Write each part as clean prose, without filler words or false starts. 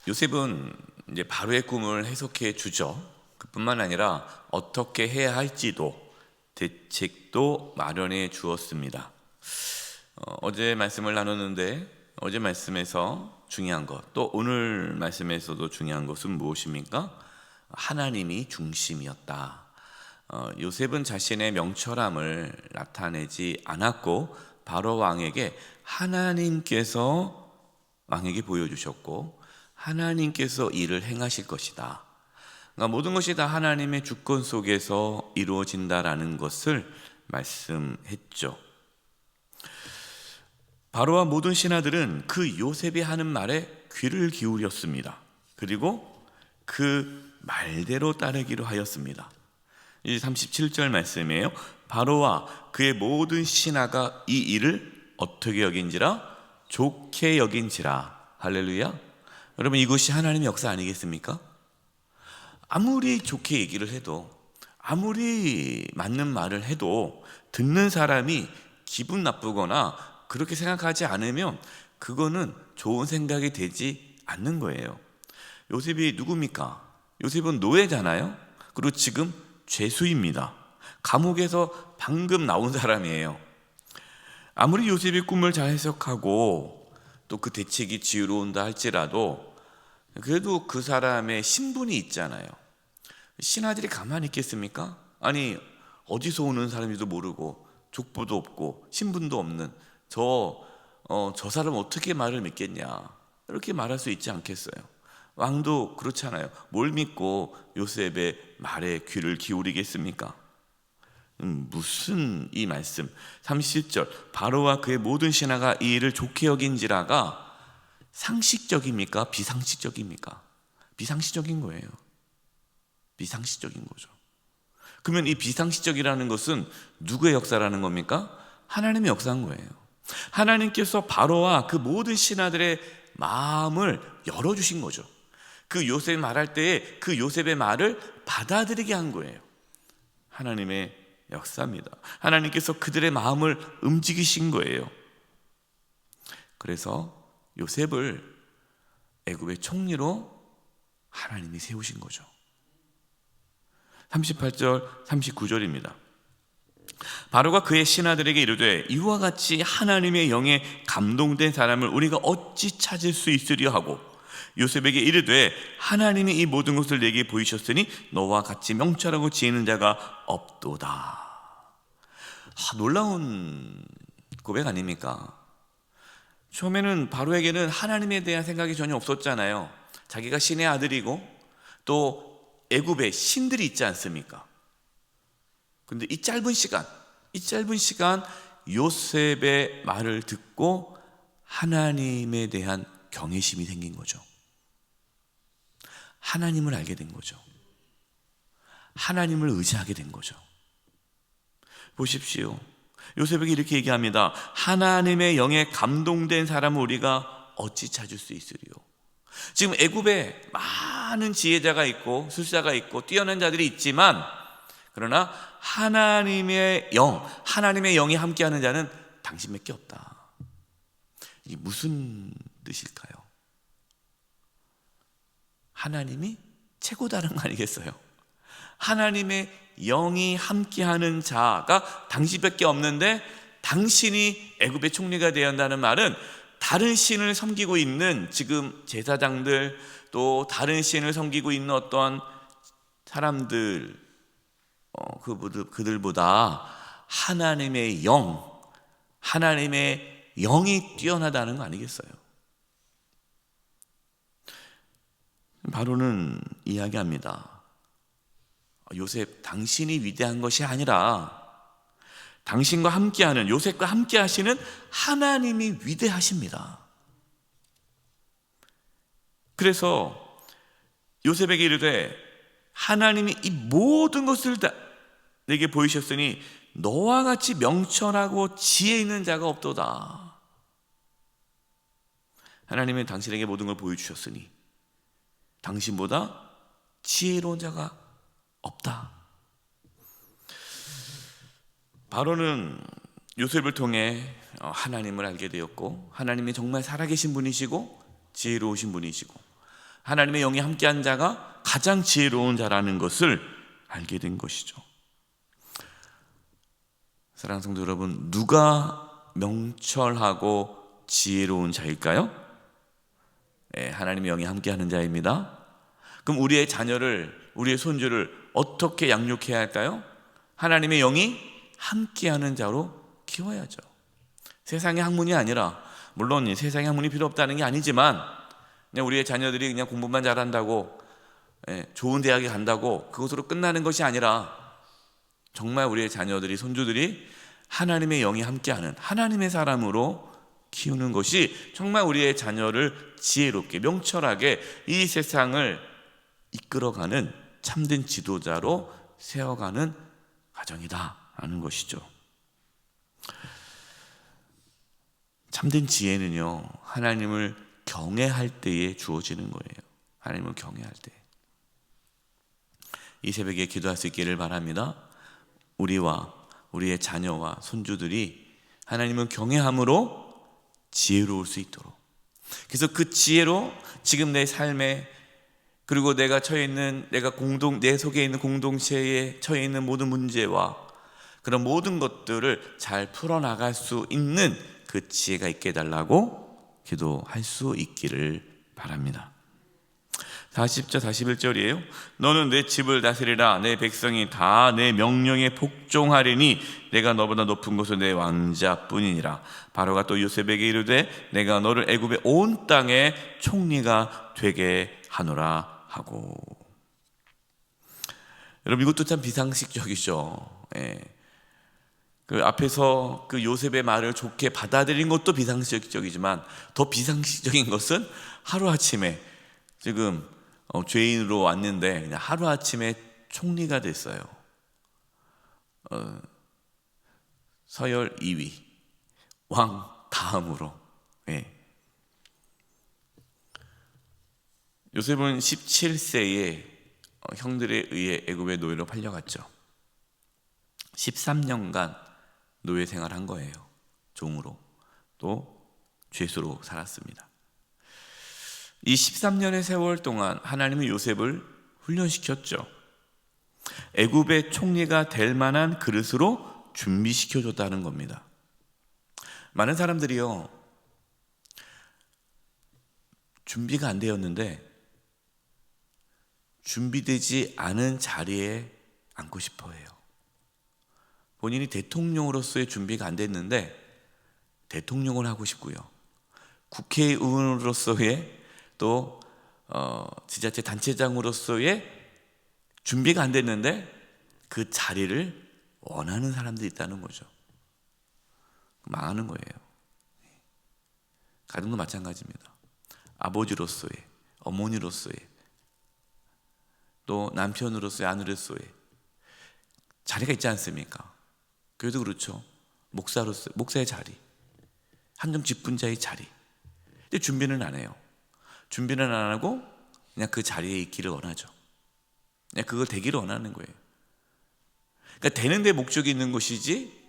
요셉은 이제 바로의 꿈을 해석해 주죠. 그뿐만 아니라 어떻게 해야 할지도 대책도 마련해 주었습니다. 어제 말씀을 나눴는데 어제 말씀에서 중요한 것, 또 오늘 말씀에서도 중요한 것은 무엇입니까? 하나님이 중심이었다. 요셉은 자신의 명철함을 나타내지 않았고 바로 왕에게 하나님께서 왕에게 보여주셨고 하나님께서 일을 행하실 것이다. 그러니까 모든 것이 다 하나님의 주권 속에서 이루어진다라는 것을 말씀했죠. 바로와 모든 신하들은 그 요셉이 하는 말에 귀를 기울였습니다. 그리고 그 말대로 따르기로 하였습니다. 이 37절 말씀이에요. 바로와 그의 모든 신하가 이 일을 어떻게 여긴지라? 좋게 여긴지라. 할렐루야. 여러분, 이것이 하나님의 역사 아니겠습니까? 아무리 좋게 얘기를 해도, 아무리 맞는 말을 해도 듣는 사람이 기분 나쁘거나 그렇게 생각하지 않으면 그거는 좋은 생각이 되지 않는 거예요. 요셉이 누굽니까? 요셉은 노예잖아요. 그리고 지금 죄수입니다. 감옥에서 방금 나온 사람이에요. 아무리 요셉이 꿈을 잘 해석하고 또 그 대책이 지혜로운다 할지라도 그래도 그 사람의 신분이 있잖아요. 신하들이 가만히 있겠습니까? 아니, 어디서 오는 사람인지도 모르고 족보도 없고 신분도 없는 저 사람 어떻게 말을 믿겠냐, 이렇게 말할 수 있지 않겠어요? 왕도 그렇잖아요. 뭘 믿고 요셉의 말에 귀를 기울이겠습니까? 무슨 이 말씀 30절 바로와 그의 모든 신하가 이 일을 좋게 여긴지라가 상식적입니까? 비상식적입니까? 비상식적인 거예요. 비상식적인 거죠. 그러면 이 비상식적이라는 것은 누구의 역사라는 겁니까? 하나님의 역사인 거예요. 하나님께서 바로와 그 모든 신하들의 마음을 열어주신 거죠. 그 요셉이 말할 때에 그 요셉의 말을 받아들이게 한 거예요. 하나님의 역사입니다. 하나님께서 그들의 마음을 움직이신 거예요. 그래서 요셉을 애굽의 총리로 하나님이 세우신 거죠. 38절 39절입니다. 바로가 그의 신하들에게 이르되 이와 같이 하나님의 영에 감동된 사람을 우리가 어찌 찾을 수 있으려 하고 요셉에게 이르되 하나님이 이 모든 것을 내게 보이셨으니 너와 같이 명철하고 지혜 있는 자가 없도다. 놀라운 고백 아닙니까? 처음에는 바로에게는 하나님에 대한 생각이 전혀 없었잖아요. 자기가 신의 아들이고 또 애굽에 신들이 있지 않습니까? 근데 이 짧은 시간 요셉의 말을 듣고 하나님에 대한 경외심이 생긴 거죠. 하나님을 알게 된 거죠. 하나님을 의지하게 된 거죠. 보십시오. 요셉에게 이렇게 얘기합니다. 하나님의 영에 감동된 사람을 우리가 어찌 찾을 수 있으리요? 지금 애굽에 많은 지혜자가 있고 술사가 있고 뛰어난 자들이 있지만 그러나 하나님의 영이 함께하는 자는 당신밖에 없다. 이게 무슨 뜻일까요? 하나님이 최고다는 거 아니겠어요? 하나님의 영이 함께하는 자가 당신밖에 없는데 당신이 애굽의 총리가 되어야 한다는 말은 다른 신을 섬기고 있는 지금 제사장들 또 다른 신을 섬기고 있는 어떤 사람들 그들보다 하나님의 영이 뛰어나다는 거 아니겠어요? 바로는 이야기합니다. 요셉, 당신이 위대한 것이 아니라 당신과 함께하는, 요셉과 함께 하시는 하나님이 위대하십니다. 그래서 요셉에게 이르되 하나님이 이 모든 것을 다 내게 보이셨으니 너와 같이 명철하고 지혜 있는 자가 없도다. 하나님은 당신에게 모든 걸 보여주셨으니 당신보다 지혜로운 자가 없다. 바로는 요셉을 통해 하나님을 알게 되었고 하나님이 정말 살아계신 분이시고 지혜로우신 분이시고 하나님의 영이 함께한 자가 가장 지혜로운 자라는 것을 알게 된 것이죠. 사랑하는 성도 여러분, 누가 명철하고 지혜로운 자일까요? 네, 하나님의 영이 함께하는 자입니다. 그럼 우리의 자녀를, 우리의 손주를 어떻게 양육해야 할까요? 하나님의 영이 함께하는 자로 키워야죠. 세상의 학문이 아니라, 물론 세상의 학문이 필요 없다는 게 아니지만, 그냥 우리의 자녀들이 그냥 공부만 잘한다고, 좋은 대학에 간다고 그것으로 끝나는 것이 아니라, 정말 우리의 자녀들이, 손주들이 하나님의 영이 함께하는 하나님의 사람으로 키우는 것이 정말 우리의 자녀를 지혜롭게, 명철하게 이 세상을 이끌어가는 참된 지도자로 세워가는 과정이다 하는 것이죠. 참된 지혜는요, 하나님을 경외할 때에 주어지는 거예요. 하나님을 경외할 때. 이 새벽에 기도할 수 있기를 바랍니다. 우리와 우리의 자녀와 손주들이 하나님을 경외함으로 지혜로울 수 있도록, 그래서 그 지혜로 지금 내 삶에, 그리고 내가 처해 있는, 내 속에 있는 공동체에 처해 있는 모든 문제와 그런 모든 것들을 잘 풀어나갈 수 있는 그 지혜가 있게 해달라고 기도할 수 있기를 바랍니다. 40절 41절이에요. 너는 내 집을 다스리라. 내 백성이 다 내 명령에 복종하리니 내가 너보다 높은 곳은 내 왕자뿐이니라. 바로가 또 요셉에게 이르되 내가 너를 애굽의 온 땅의 총리가 되게 하노라 하고. 여러분, 이것도 참 비상식적이죠. 그 앞에서 그 요셉의 말을 좋게 받아들인 것도 비상식적이지만, 더 비상식적인 것은 하루아침에 지금 죄인으로 왔는데 그냥 하루아침에 총리가 됐어요. 서열 2위, 왕 다음으로. 요셉은 17세에 형들에 의해 애굽의 노예로 팔려갔죠. 13년간 노예 생활한 거예요. 종으로, 또 죄수로 살았습니다. 이 13년의 세월 동안 하나님은 요셉을 훈련시켰죠. 애굽의 총리가 될 만한 그릇으로 준비시켜줬다는 겁니다. 많은 사람들이요, 준비가 안 되었는데 준비되지 않은 자리에 앉고 싶어 해요. 본인이 대통령으로서의 준비가 안 됐는데 대통령을 하고 싶고요, 국회의원으로서의 또 지자체 단체장으로서의 준비가 안 됐는데 그 자리를 원하는 사람들이 있다는 거죠. 망하는 거예요. 가정도 마찬가지입니다. 아버지로서의, 어머니로서의, 또 남편으로서의, 아내로서의 자리가 있지 않습니까? 교회도 그렇죠. 목사로서 목사의 자리, 한정 직분자의 자리. 근데 준비는 안 해요. 준비는 안 하고 그냥 그 자리에 있기를 원하죠. 그냥 그걸 되기를 원하는 거예요. 그러니까 되는 데 목적이 있는 것이지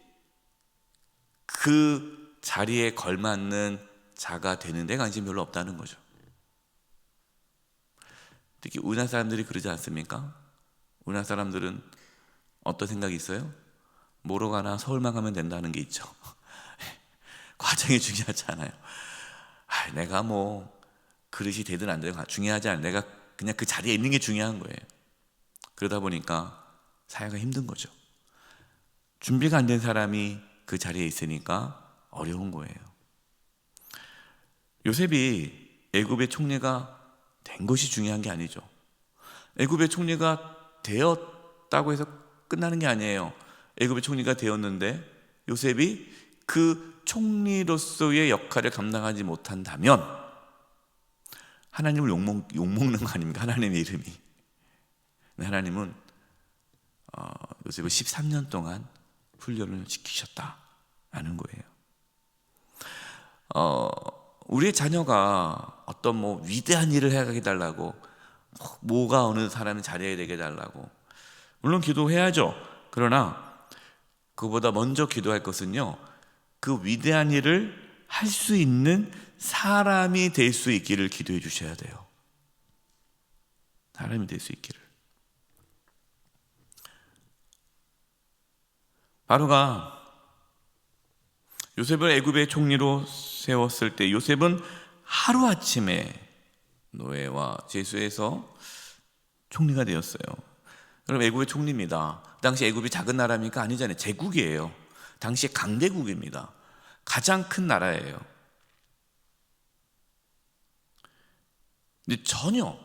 그 자리에 걸맞는 자가 되는 데 관심이 별로 없다는 거죠. 특히 우리나라 사람들이 그러지 않습니까? 우리나라 사람들은 어떤 생각이 있어요? 뭐로 가나 서울만 가면 된다는 게 있죠. 과정이 중요하지 않아요. 내가 뭐 그릇이 되든 안 되든 중요하지 않아요. 내가 그냥 그 자리에 있는 게 중요한 거예요. 그러다 보니까 사회가 힘든 거죠. 준비가 안 된 사람이 그 자리에 있으니까 어려운 거예요. 요셉이 애굽의 총리가 된 것이 중요한 게 아니죠. 애굽의 총리가 되었다고 해서 끝나는 게 아니에요. 애굽의 총리가 되었는데 요셉이 그 총리로서의 역할을 감당하지 못한다면 하나님을 욕먹는 거 아닙니까? 하나님의 이름이. 하나님은 요셉을 13년 동안 훈련을 시키셨다라는 거예요. 우리의 자녀가 어떤 뭐 위대한 일을 해가게 달라고, 뭐가 어느 사람이 잘해야 되게 달라고, 물론 기도해야죠. 그러나 그보다 먼저 기도할 것은요, 그 위대한 일을 할 수 있는 사람이 될 수 있기를 기도해 주셔야 돼요. 사람이 될 수 있기를. 바로가 요셉을 애굽의 총리로 세웠을 때 요셉은 하루아침에 노예와 제수에서 총리가 되었어요. 여러분, 애굽의 총리입니다. 당시 애굽이 작은 나라입니까? 아니잖아요. 제국이에요. 당시 강대국입니다. 가장 큰 나라예요. 근데 전혀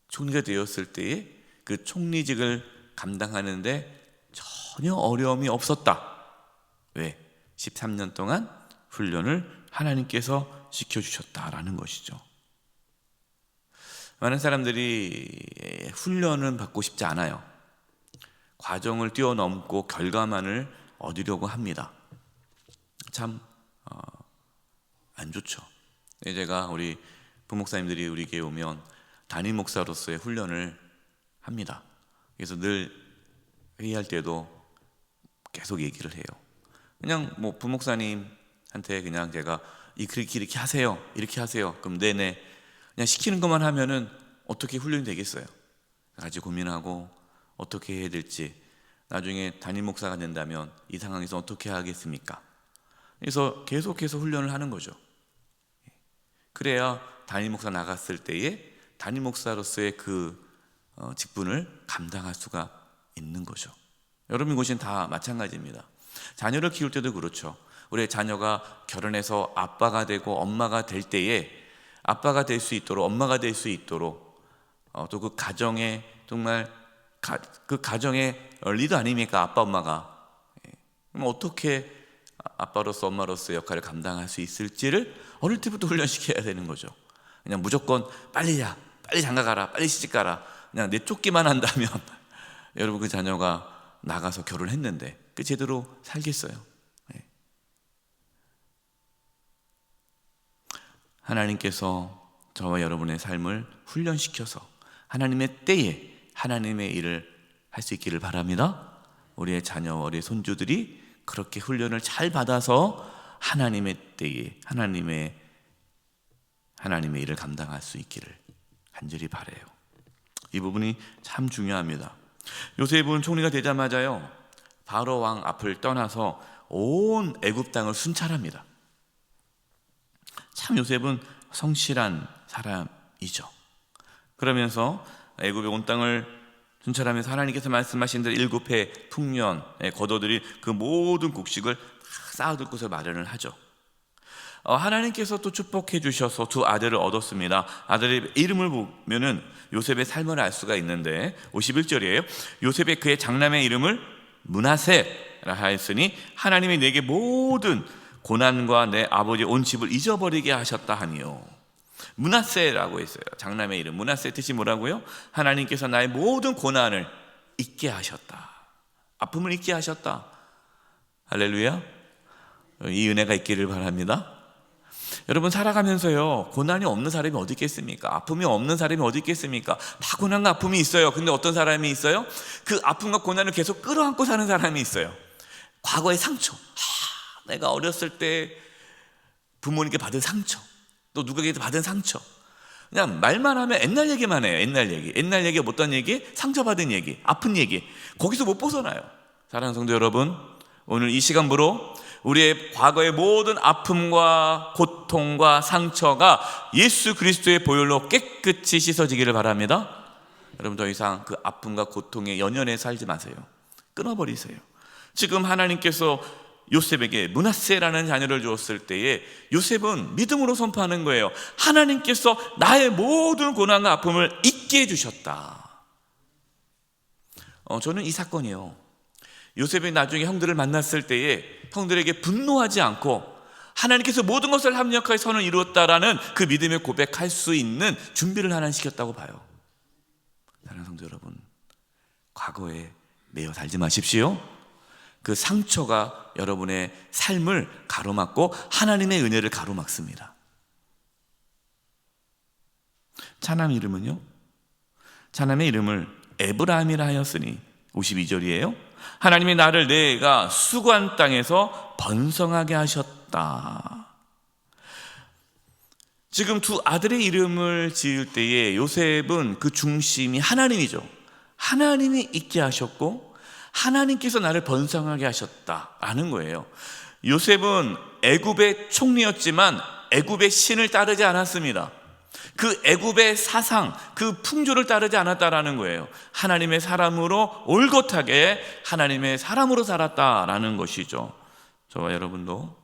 총리가 되었을 때에 그 총리직을 감당하는데 전혀 어려움이 없었다. 왜? 13년 동안 훈련을 하나님께서 시켜주셨다라는 것이죠. 많은 사람들이 훈련은 받고 싶지 않아요. 과정을 뛰어넘고 결과만을 얻으려고 합니다. 참 안 좋죠. 제가 우리 부목사님들이 우리 교회에 오면 담임 목사로서의 훈련을 합니다. 그래서 늘 회의할 때도 계속 얘기를 해요. 그냥 뭐 부목사님한테 그냥 제가 이렇게 하세요, 이렇게 하세요. 그럼 네네. 그냥 시키는 것만 하면은 어떻게 훈련이 되겠어요? 같이 고민하고 어떻게 해야 될지, 나중에 담임 목사가 된다면 이 상황에서 어떻게 하겠습니까? 그래서 계속해서 훈련을 하는 거죠. 그래야 담임 목사 나갔을 때에 담임 목사로서의 그 직분을 감당할 수가 있는 거죠. 여러분, 이곳은 다 마찬가지입니다. 자녀를 키울 때도 그렇죠. 우리 자녀가 결혼해서 아빠가 되고 엄마가 될 때에 아빠가 될 수 있도록, 엄마가 될 수 있도록 또 그 가정에 정말 그 가정의 리더 아닙니까? 아빠 엄마가. 그럼 어떻게 아빠로서 엄마로서 역할을 감당할 수 있을지를 어릴 때부터 훈련시켜야 되는 거죠. 그냥 무조건 빨리 장가가라, 빨리 시집가라, 그냥 내쫓기만 한다면 여러분, 그 자녀가 나가서 결혼했는데 그 제대로 살겠어요? 하나님께서 저와 여러분의 삶을 훈련시켜서 하나님의 때에 하나님의 일을 할 수 있기를 바랍니다. 우리의 자녀, 우리의 손주들이 그렇게 훈련을 잘 받아서 하나님의 때에 하나님의 일을 감당할 수 있기를 간절히 바라요. 이 부분이 참 중요합니다. 요셉은 총리가 되자마자요, 바로 왕 앞을 떠나서 온 애굽 땅을 순찰합니다. 참 요셉은 성실한 사람이죠. 그러면서 애굽의 온 땅을 순찰하면서 하나님께서 말씀하신 대로 7해 풍년에 거둬들인 그 모든 곡식을 쌓아둘 곳을 마련을 하죠. 하나님께서 또 축복해 주셔서 두 아들을 얻었습니다. 아들의 이름을 보면은 요셉의 삶을 알 수가 있는데 51절이에요. 요셉의 그의 장남의 이름을 므낫세라 하였으니 하나님이 내게 모든 고난과 내 아버지 온 집을 잊어버리게 하셨다 하니요. 므낫세라고 했어요. 장남의 이름 므낫세 뜻이 뭐라고요? 하나님께서 나의 모든 고난을 잊게 하셨다. 아픔을 잊게 하셨다. 할렐루야. 이 은혜가 있기를 바랍니다. 여러분, 살아가면서요, 고난이 없는 사람이 어디 있겠습니까? 아픔이 없는 사람이 어디 있겠습니까? 다 고난과 아픔이 있어요. 근데 어떤 사람이 있어요? 그 아픔과 고난을 계속 끌어안고 사는 사람이 있어요. 과거의 상처, 내가 어렸을 때 부모님께 받은 상처, 또 누구에게 받은 상처, 그냥 말만 하면 옛날 얘기만 해요. 옛날 얘기 어떤 얘기? 상처받은 얘기, 아픈 얘기, 거기서 못 벗어나요. 사랑하는 성도 여러분, 오늘 이 시간부로 우리의 과거의 모든 아픔과 고통과 상처가 예수 그리스도의 보혈로 깨끗이 씻어지기를 바랍니다. 여러분, 더 이상 그 아픔과 고통에 연연해 살지 마세요. 끊어버리세요. 지금 하나님께서 요셉에게 므낫세라는 자녀를 주었을 때에 요셉은 믿음으로 선포하는 거예요. 하나님께서 나의 모든 고난과 아픔을 잊게 해주셨다. 저는 이 사건이요, 요셉이 나중에 형들을 만났을 때에 형들에게 분노하지 않고 하나님께서 모든 것을 합력하여 선을 이루었다라는 그 믿음을 고백할 수 있는 준비를 하나 시켰다고 봐요. 사랑하는 성도 여러분, 과거에 매여 살지 마십시오. 그 상처가 여러분의 삶을 가로막고 하나님의 은혜를 가로막습니다. 차남 이름은요, 차남의 이름을 에브라임이라 하였으니 52절이에요. 하나님이 나를 내가 수고한 땅에서 번성하게 하셨다. 지금 두 아들의 이름을 지을 때에 요셉은 그 중심이 하나님이죠. 하나님이 있게 하셨고 하나님께서 나를 번성하게 하셨다라는 거예요. 요셉은 애굽의 총리였지만 애굽의 신을 따르지 않았습니다. 그 애굽의 사상, 그 풍조를 따르지 않았다라는 거예요. 하나님의 사람으로 올곧하게 하나님의 사람으로 살았다라는 것이죠. 저와 여러분도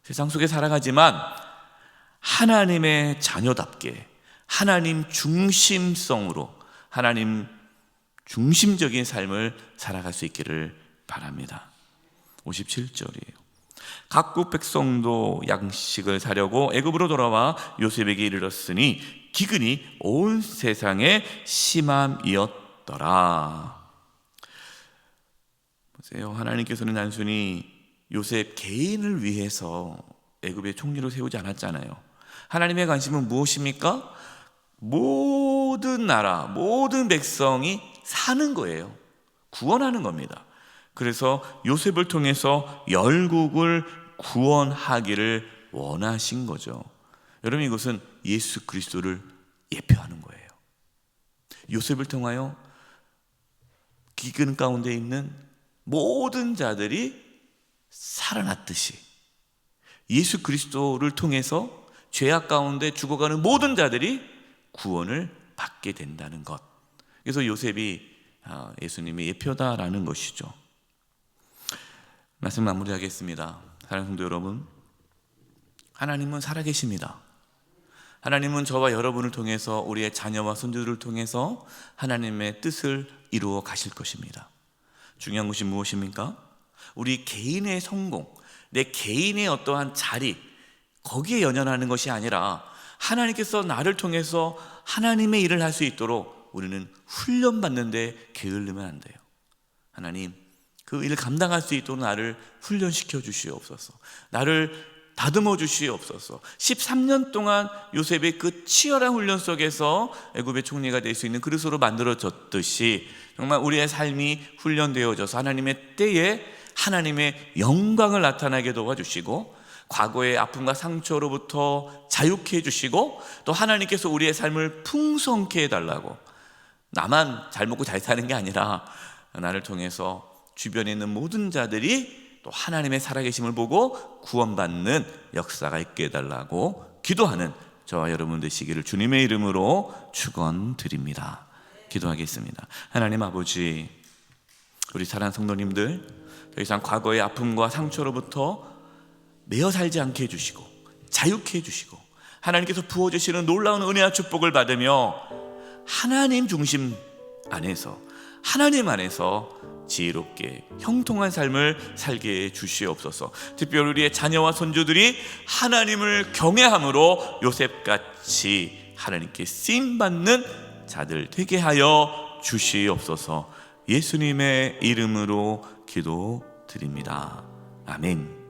세상 속에 살아가지만 하나님의 자녀답게 하나님 중심성으로 하나님 중심적인 삶을 살아갈 수 있기를 바랍니다. 57절이에요. 각국 백성도 양식을 사려고 애굽으로 돌아와 요셉에게 이르렀으니 기근이 온 세상에 심함이었더라. 보세요. 하나님께서는 단순히 요셉 개인을 위해서 애굽의 총리로 세우지 않았잖아요. 하나님의 관심은 무엇입니까? 모든 나라, 모든 백성이 사는 거예요. 구원하는 겁니다. 그래서 요셉을 통해서 열국을 구원하기를 원하신 거죠. 여러분, 이것은 예수 그리스도를 예표하는 거예요. 요셉을 통하여 기근 가운데 있는 모든 자들이 살아났듯이 예수 그리스도를 통해서 죄악 가운데 죽어가는 모든 자들이 구원을 받게 된다는 것. 그래서 요셉이 예수님의 예표다라는 것이죠. 말씀 마무리하겠습니다. 사랑하는 성도 여러분, 하나님은 살아계십니다. 하나님은 저와 여러분을 통해서 우리의 자녀와 손주들을 통해서 하나님의 뜻을 이루어 가실 것입니다. 중요한 것이 무엇입니까? 우리 개인의 성공, 내 개인의 어떠한 자리, 거기에 연연하는 것이 아니라 하나님께서 나를 통해서 하나님의 일을 할 수 있도록 우리는 훈련받는 데 게을르면 안 돼요. 하나님, 그 일을 감당할 수 있도록 나를 훈련시켜 주시옵소서. 나를 다듬어 주시옵소서. 13년 동안 요셉의 그 치열한 훈련 속에서 애굽의 총리가 될 수 있는 그릇으로 만들어졌듯이 정말 우리의 삶이 훈련되어져서 하나님의 때에 하나님의 영광을 나타나게 도와주시고 과거의 아픔과 상처로부터 자유케 해주시고 또 하나님께서 우리의 삶을 풍성케 해달라고, 나만 잘 먹고 잘 사는 게 아니라 나를 통해서 주변에 있는 모든 자들이 또 하나님의 살아계심을 보고 구원받는 역사가 있게 해달라고 기도하는 저와 여러분 되시기를 주님의 이름으로 축원드립니다. 기도하겠습니다. 하나님 아버지, 우리 사랑하는 성도님들 더 이상 과거의 아픔과 상처로부터 매여 살지 않게 해주시고 자유케 해주시고 하나님께서 부어주시는 놀라운 은혜와 축복을 받으며 하나님 중심 안에서, 하나님 안에서 지혜롭게 형통한 삶을 살게 해 주시옵소서. 특별히 우리의 자녀와 손주들이 하나님을 경외함으로 요셉같이 하나님께 쓰임받는 자들 되게 하여 주시옵소서. 예수님의 이름으로 기도드립니다. 아멘.